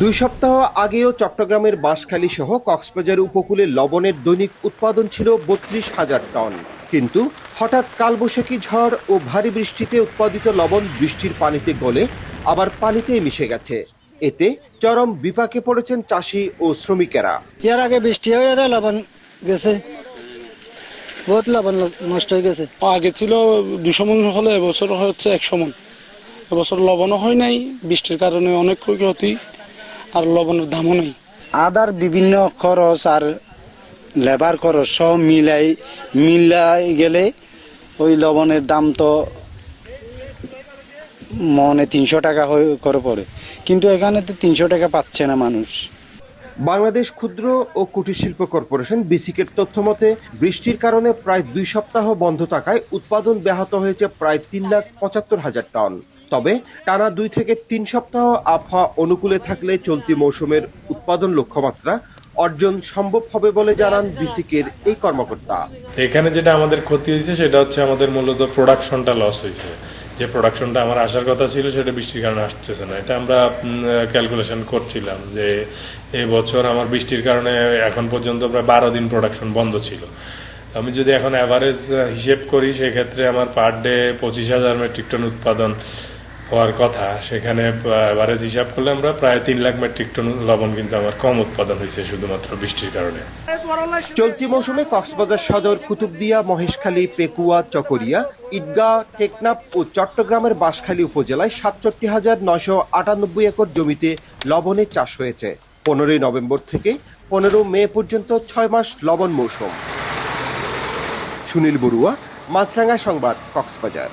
2 সপ্তাহ আগেও চট্টগ্রামের বাঁশখালী সহ কক্সবাজার উপকূলে লবণের দৈনিক উৎপাদন ছিল ৩২,০০০ টন। কিন্তু হঠাৎ কালবৈশাখী ঝড় ও ভারী বৃষ্টিতে উৎপাদিত লবণ বৃষ্টির পানিতে গলে আবার পানিতেই মিশে গেছে। এতে চরম বিপাকে পড়েছেন চাষি ও শ্রমিকেরা। এর আগে বৃষ্টি হয়ে লবণ গেছে, বহুত লবণ নষ্ট হয়ে গেছে। আগে ছিল 200 মণ হলে এবছর হচ্ছে 100 মণ। এবছর লবণও হয় নাই, বৃষ্টির কারণে অনেক ক্ষতি, আর লবণের দামও নেই। আদার বিভিন্ন খরচ আর লেবার খরচ সব মিলাই গেলে ওই লবণের দাম তো মনে 300 টাকা করে পড়ে, কিন্তু এখানে তো 300 টাকা পাচ্ছে না মানুষ। বাংলাদেশ ক্ষুদ্র ও কুটির শিল্প কর্পোরেশন বিসিকের তথ্য মতে বৃষ্টির কারণে প্রায় 2 সপ্তাহ বন্ধ থাকায় উৎপাদন ব্যাহত হয়েছে প্রায় 3,75,000 টন। তবে টানা 2 থেকে 3 সপ্তাহ আবহাওয়া অনুকূলে থাকলে চলতি মৌসুমের উৎপাদন লক্ষ্যমাত্রা অর্জন সম্ভব হবে বলে জানান বিসিকের এই কর্মকর্তা। এখানে যেটা আমাদের ক্ষতি হয়েছে সেটা হচ্ছে আমাদের মূলত প্রোডাকশনটা লস হয়েছে। যে প্রোডাকশনটা আমার আসার কথা ছিল সেটা বৃষ্টির কারণে আসতেছে না। এটা আমরা ক্যালকুলেশন করছিলাম যে এই বছর আমার বৃষ্টির কারণে এখন পর্যন্ত প্রায় 12 দিন প্রোডাকশন বন্ধ ছিল। আমি যদি এখন অ্যাভারেজ হিসেব করি সেক্ষেত্রে আমার পার ডে 25,000 মেট্রিক টন উৎপাদন হওয়ার কথা, সেখানে অ্যাভারেজ হিসাব করলে আমরা প্রায় 3 লাখ মেট্রিক টন লবণ কিন্তু আমার কম উৎপাদন হয়েছে শুধুমাত্র বৃষ্টির কারণে। চলতি মৌসুমে কক্সবাজার সদর, কুতুবদিয়া, মহেশখালী, পেকুয়া, চকরিয়া, ঈদগাঁ, টেকনাফ ও চট্টগ্রামের বাঁশখালী উপজেলায় ৬৭,৯৯৮ একর জমিতে লবণের চাষ হয়েছে। 15ই নভেম্বর থেকে 15 মে পর্যন্ত 6 মাস লবণ মৌসুম। সুনীল বড়ুয়া, মাছরাঙা সংবাদ, কক্সবাজার।